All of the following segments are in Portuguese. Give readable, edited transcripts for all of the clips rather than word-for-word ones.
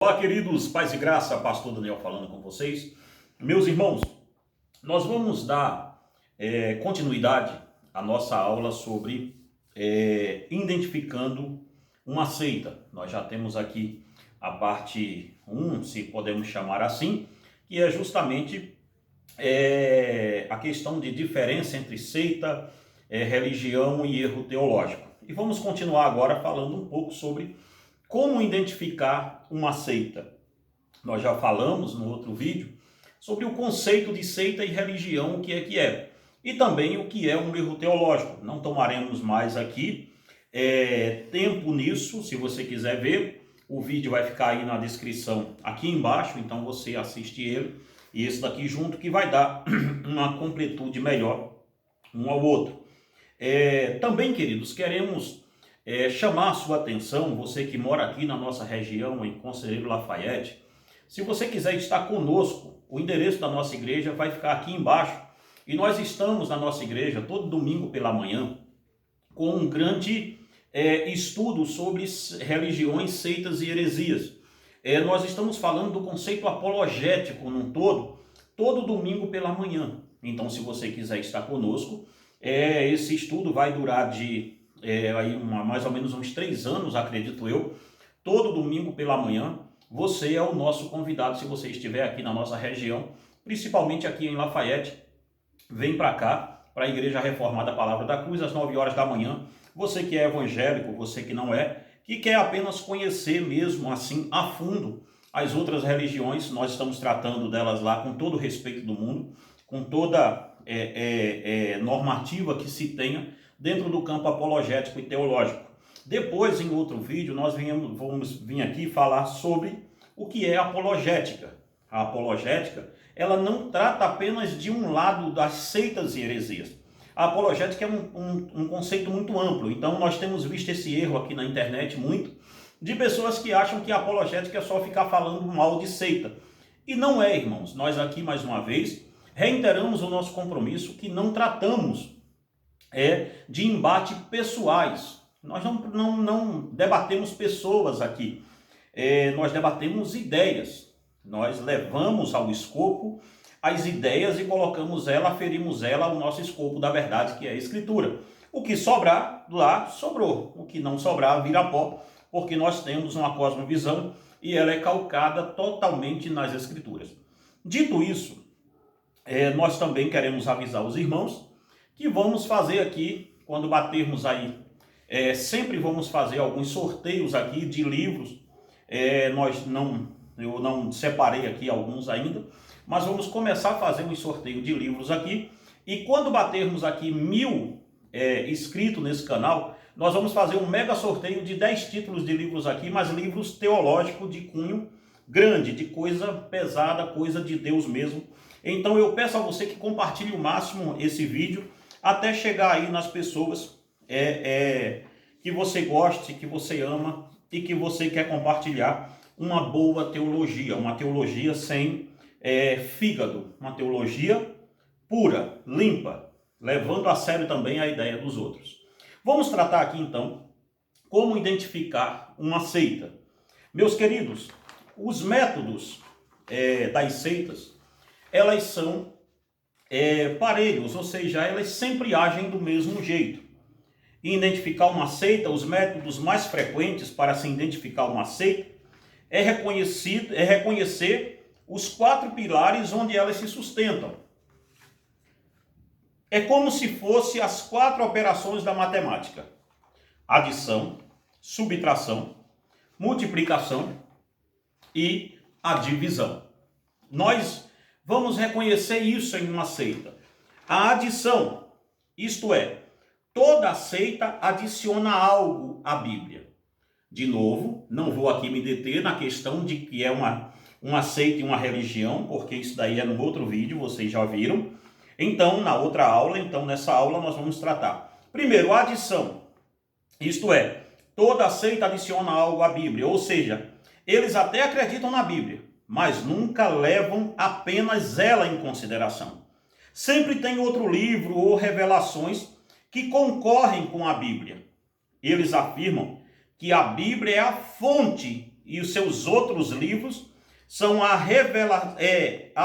Olá, queridos, paz e graça, pastor Daniel falando com vocês. Meus irmãos, nós vamos dar continuidade à nossa aula sobre identificando uma seita. Nós já temos aqui a parte 1, se podemos chamar assim, que é justamente a questão de diferença entre seita, religião e erro teológico. E vamos continuar agora falando um pouco sobre como identificar uma seita. Nós já falamos no outro vídeo sobre o conceito de seita e religião, o que é. E também o que é um erro teológico. Não tomaremos mais aqui tempo nisso. Se você quiser ver, o vídeo vai ficar aí na descrição aqui embaixo, então você assiste ele e esse daqui junto, que vai dar uma completude melhor um ao outro. Também, queridos, queremos chamar a sua atenção, você que mora aqui na nossa região, em Conselheiro Lafayette. Se você quiser estar conosco, o endereço da nossa igreja vai ficar aqui embaixo. E nós estamos na nossa igreja todo domingo pela manhã com um grande estudo sobre religiões, seitas e heresias. Nós estamos falando do conceito apologético num todo domingo pela manhã. Então, se você quiser estar conosco, esse estudo vai durar mais ou menos uns 3 anos, acredito eu. Todo domingo pela manhã, você é o nosso convidado. Se você estiver aqui na nossa região, principalmente aqui em Lafayette, vem para cá, para a Igreja Reformada Palavra da Cruz, às 9 horas da manhã. Você que é evangélico, você que não é, que quer apenas conhecer mesmo assim a fundo as outras religiões, nós estamos tratando delas lá com todo o respeito do mundo, com toda normativa que se tenha dentro do campo apologético e teológico. Depois, em outro vídeo, nós vamos vir aqui falar sobre o que é apologética. A apologética, ela não trata apenas de um lado das seitas e heresias. A apologética é um conceito muito amplo. Então, nós temos visto esse erro aqui na internet muito, de pessoas que acham que a apologética é só ficar falando mal de seita. E não é, irmãos. Nós aqui, mais uma vez, reiteramos o nosso compromisso que não tratamos de embate pessoais. Nós não debatemos pessoas aqui. Nós debatemos ideias. Nós levamos ao escopo as ideias e colocamos aferimos ela ao nosso escopo da verdade, que é a Escritura. O que sobrar lá, sobrou. O que não sobrar, vira pó, porque nós temos uma cosmovisão e ela é calcada totalmente nas Escrituras. Dito isso, nós também queremos avisar os irmãos que vamos fazer aqui, quando batermos aí, sempre vamos fazer alguns sorteios aqui de livros. Eu não separei aqui alguns ainda, mas vamos começar a fazer um sorteio de livros aqui. E quando batermos aqui 1000 inscritos nesse canal, nós vamos fazer um mega sorteio de 10 títulos de livros aqui, mas livros teológicos de cunho grande, de coisa pesada, coisa de Deus mesmo. Então eu peço a você que compartilhe o máximo esse vídeo, até chegar aí nas pessoas que você goste, que você ama e que você quer compartilhar uma boa teologia, uma teologia sem fígado, uma teologia pura, limpa, levando a sério também a ideia dos outros. Vamos tratar aqui então como identificar uma seita. Meus queridos, os métodos das seitas, elas são parelhos, ou seja, elas sempre agem do mesmo jeito. E identificar uma seita, os métodos mais frequentes para se identificar uma seita é reconhecer os 4 pilares onde elas se sustentam. É como se fosse as 4 operações da matemática: adição, subtração, multiplicação e a divisão. Nós vamos reconhecer isso em uma seita. A adição, isto é, toda seita adiciona algo à Bíblia. De novo, não vou aqui me deter na questão de que é uma seita e uma religião, porque isso daí é no outro vídeo, vocês já viram. Então, na outra aula, nessa aula nós vamos tratar. Primeiro, a adição. Isto é, toda seita adiciona algo à Bíblia, ou seja, eles até acreditam na Bíblia, mas nunca levam apenas ela em consideração. Sempre tem outro livro ou revelações que concorrem com a Bíblia. Eles afirmam que a Bíblia é a fonte e os seus outros livros são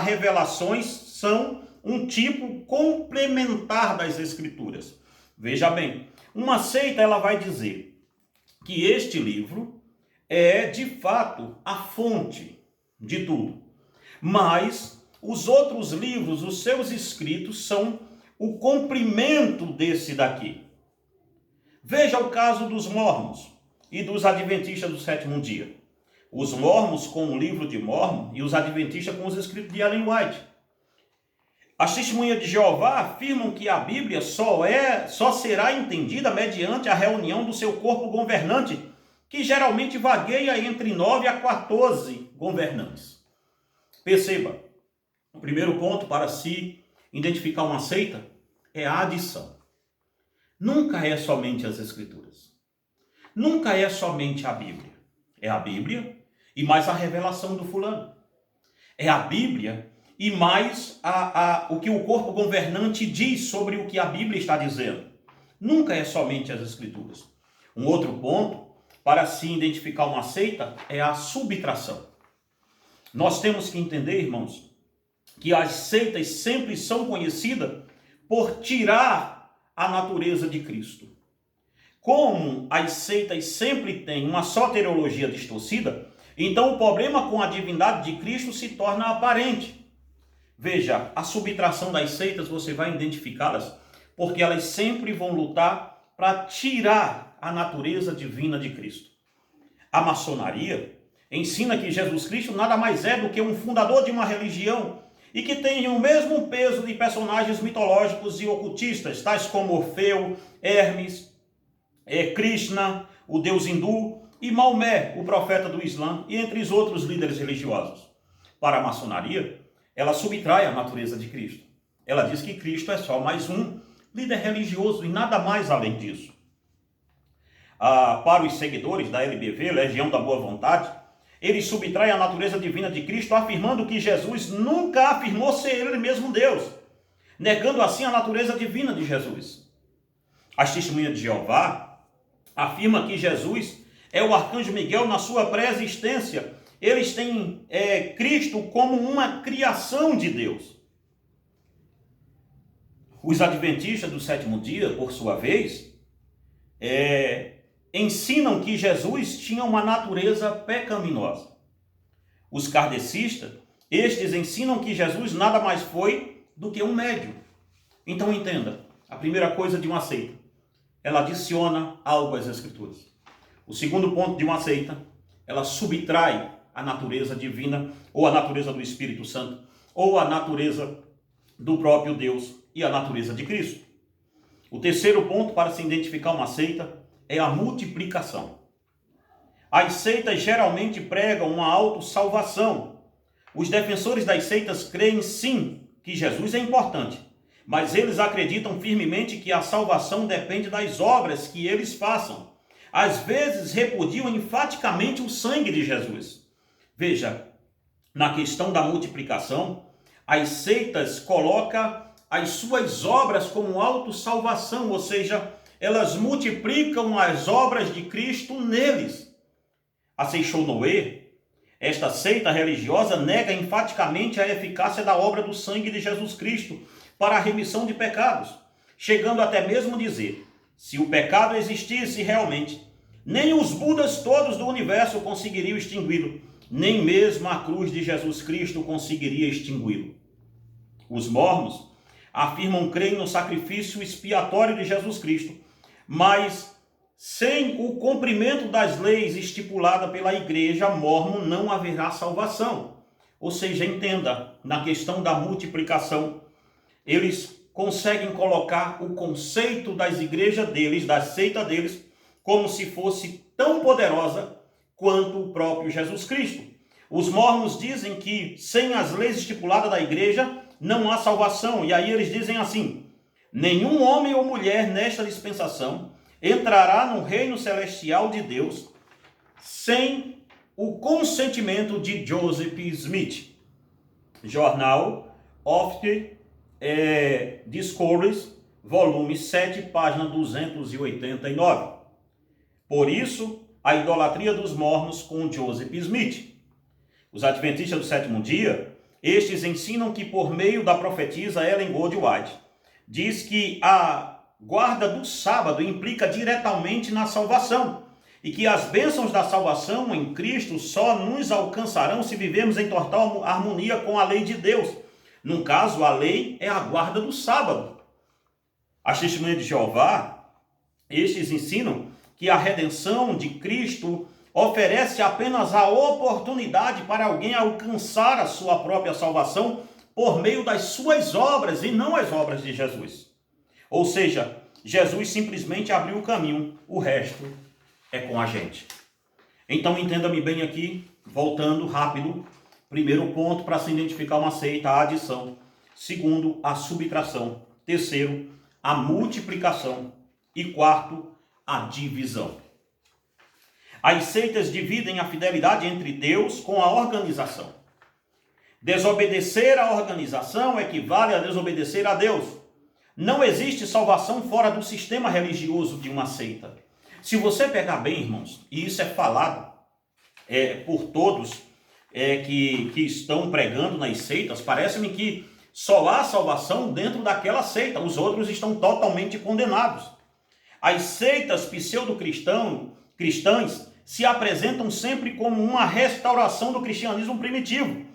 revelações, são um tipo complementar das Escrituras. Veja bem, uma seita ela vai dizer que este livro é de fato a fonte de tudo, mas os outros livros, os seus escritos, são o complemento desse daqui. Veja o caso dos Mórmons e dos Adventistas do sétimo dia. Os Mórmons com o livro de Mórmon e os Adventistas com os escritos de Ellen White. As Testemunhas de Jeová afirmam que a Bíblia só será entendida mediante a reunião do seu corpo governante, que geralmente vagueia entre 9 a 14 governantes. Perceba, o primeiro ponto para se identificar uma seita é a adição. Nunca é somente as Escrituras. Nunca é somente a Bíblia. É a Bíblia e mais a revelação do fulano. É a Bíblia e mais o que o corpo governante diz sobre o que a Bíblia está dizendo. Nunca é somente as Escrituras. Um outro ponto para se identificar uma seita é a subtração. Nós temos que entender, irmãos, que as seitas sempre são conhecidas por tirar a natureza de Cristo. Como as seitas sempre têm uma soteriologia distorcida, então o problema com a divindade de Cristo se torna aparente. Veja, a subtração das seitas você vai identificá-las porque elas sempre vão lutar para tirar a natureza divina de Cristo. A maçonaria ensina que Jesus Cristo nada mais é do que um fundador de uma religião e que tem o mesmo peso de personagens mitológicos e ocultistas, tais como Orfeu, Hermes, Krishna, o deus hindu, e Maomé, o profeta do Islã, e entre os outros líderes religiosos. Para a maçonaria, ela subtrai a natureza de Cristo. Ela diz que Cristo é só mais um líder religioso e nada mais além disso. Para os seguidores da LBV, Legião da Boa Vontade, eles subtraem a natureza divina de Cristo, afirmando que Jesus nunca afirmou ser ele mesmo Deus, negando assim a natureza divina de Jesus. As Testemunhas de Jeová afirmam que Jesus é o arcanjo Miguel na sua pré-existência. Eles têm Cristo como uma criação de Deus. Os Adventistas do sétimo dia, por sua vez, ensinam que Jesus tinha uma natureza pecaminosa. Os kardecistas, estes ensinam que Jesus nada mais foi do que um médium. Então entenda, a primeira coisa de uma seita, ela adiciona algo às Escrituras. O segundo ponto de uma seita, ela subtrai a natureza divina, ou a natureza do Espírito Santo, ou a natureza do próprio Deus e a natureza de Cristo. O terceiro ponto para se identificar uma seita é a multiplicação. As seitas geralmente pregam uma autossalvação. Os defensores das seitas creem sim que Jesus é importante, mas eles acreditam firmemente que a salvação depende das obras que eles façam. Às vezes repudiam enfaticamente o sangue de Jesus. Veja, na questão da multiplicação, as seitas colocam as suas obras como autossalvação, ou seja, elas multiplicam as obras de Cristo neles. A Seixonoe, esta seita religiosa, nega enfaticamente a eficácia da obra do sangue de Jesus Cristo para a remissão de pecados, chegando até mesmo a dizer, se o pecado existisse realmente, nem os Budas todos do universo conseguiriam extingui-lo, nem mesmo a cruz de Jesus Cristo conseguiria extingui-lo. Os mormons afirmam crer no sacrifício expiatório de Jesus Cristo, mas sem o cumprimento das leis estipuladas pela igreja mórmon não haverá salvação. Ou seja, entenda, na questão da multiplicação, eles conseguem colocar o conceito das igrejas deles, da seita deles, como se fosse tão poderosa quanto o próprio Jesus Cristo. Os mórmons dizem que sem as leis estipuladas da igreja não há salvação. E aí eles dizem assim, nenhum homem ou mulher nesta dispensação entrará no reino celestial de Deus sem o consentimento de Joseph Smith. Jornal of Discourse, volume 7, página 289. Por isso, A Idolatria dos Mormons com Joseph Smith. Os Adventistas do Sétimo Dia, estes ensinam que por meio da profetisa Ellen Goldwhite, diz que a guarda do sábado implica diretamente na salvação e que as bênçãos da salvação em Cristo só nos alcançarão se vivemos em total harmonia com a lei de Deus. No caso, a lei é a guarda do sábado. As Testemunhas de Jeová, estes ensinam que a redenção de Cristo oferece apenas a oportunidade para alguém alcançar a sua própria salvação por meio das suas obras e não as obras de Jesus. Ou seja, Jesus simplesmente abriu o caminho, o resto é com a gente. Então entenda-me bem aqui, voltando rápido. Primeiro ponto, para se identificar uma seita, a adição. Segundo, a subtração. Terceiro, a multiplicação. E quarto, a divisão. As seitas dividem a fidelidade entre Deus com a organização. Desobedecer à organização equivale a desobedecer a Deus. Não existe salvação fora do sistema religioso de uma seita. Se você pegar bem, irmãos, e isso é falado por todos que estão pregando nas seitas, parece-me que só há salvação dentro daquela seita. Os outros estão totalmente condenados. As seitas pseudo-cristãs se apresentam sempre como uma restauração do cristianismo primitivo,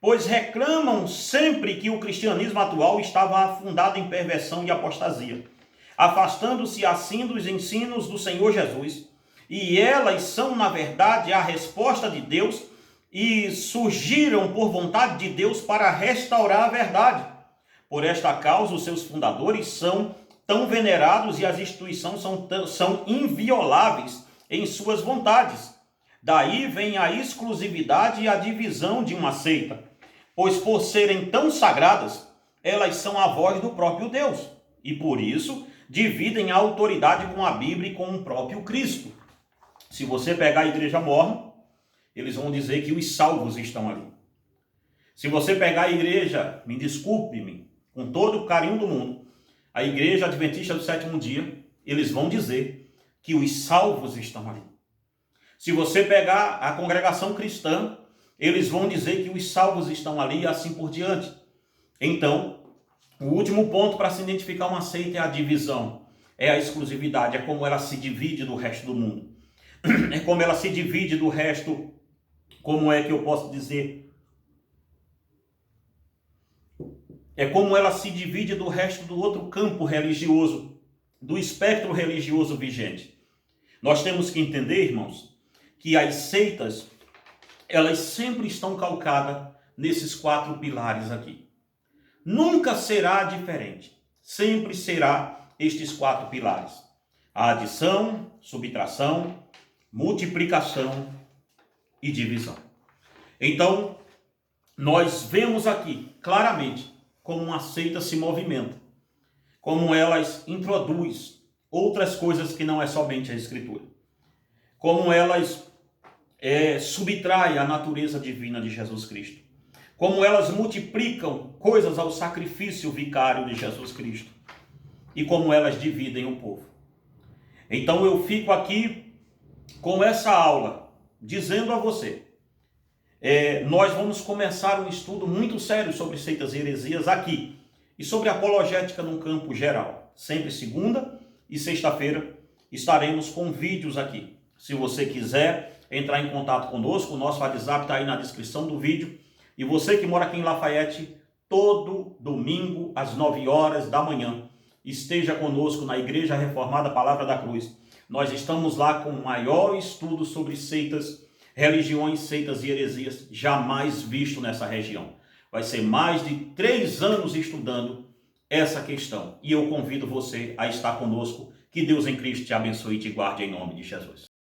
pois reclamam sempre que o cristianismo atual estava afundado em perversão e apostasia, afastando-se assim dos ensinos do Senhor Jesus. E elas são, na verdade, a resposta de Deus e surgiram por vontade de Deus para restaurar a verdade. Por esta causa, os seus fundadores são tão venerados e as instituições são invioláveis em suas vontades. Daí vem a exclusividade e a divisão de uma seita, pois por serem tão sagradas, elas são a voz do próprio Deus, e por isso dividem a autoridade com a Bíblia e com o próprio Cristo. Se você pegar a igreja mormon, eles vão dizer que os salvos estão ali. Se você pegar a igreja, me desculpe-me, com todo o carinho do mundo, a igreja adventista do sétimo dia, eles vão dizer que os salvos estão ali. Se você pegar a congregação cristã, eles vão dizer que os salvos estão ali e assim por diante. Então, o último ponto para se identificar uma seita é a divisão, é a exclusividade, é como ela se divide do resto do mundo. É como ela se divide do resto, como é que eu posso dizer? É como ela se divide do resto do outro campo religioso, do espectro religioso vigente. Nós temos que entender, irmãos, que as seitas, elas sempre estão calcadas nesses 4 pilares aqui. Nunca será diferente. Sempre será estes 4 pilares. A adição, subtração, multiplicação e divisão. Então, nós vemos aqui claramente como uma seita se movimenta, como elas introduzem outras coisas que não é somente a Escritura, como elas subtraem a natureza divina de Jesus Cristo, como elas multiplicam coisas ao sacrifício vicário de Jesus Cristo e como elas dividem o povo. Então eu fico aqui com essa aula dizendo a você, nós vamos começar um estudo muito sério sobre seitas e heresias aqui e sobre apologética num campo geral. Sempre segunda e sexta-feira estaremos com vídeos aqui. Se você quiser entrar em contato conosco, o nosso WhatsApp está aí na descrição do vídeo. E você que mora aqui em Lafayette, todo domingo às 9 horas da manhã, esteja conosco na Igreja Reformada Palavra da Cruz. Nós estamos lá com o maior estudo sobre seitas, religiões, seitas e heresias jamais visto nessa região. Vai ser mais de 3 anos estudando essa questão. E eu convido você a estar conosco. Que Deus em Cristo te abençoe e te guarde em nome de Jesus.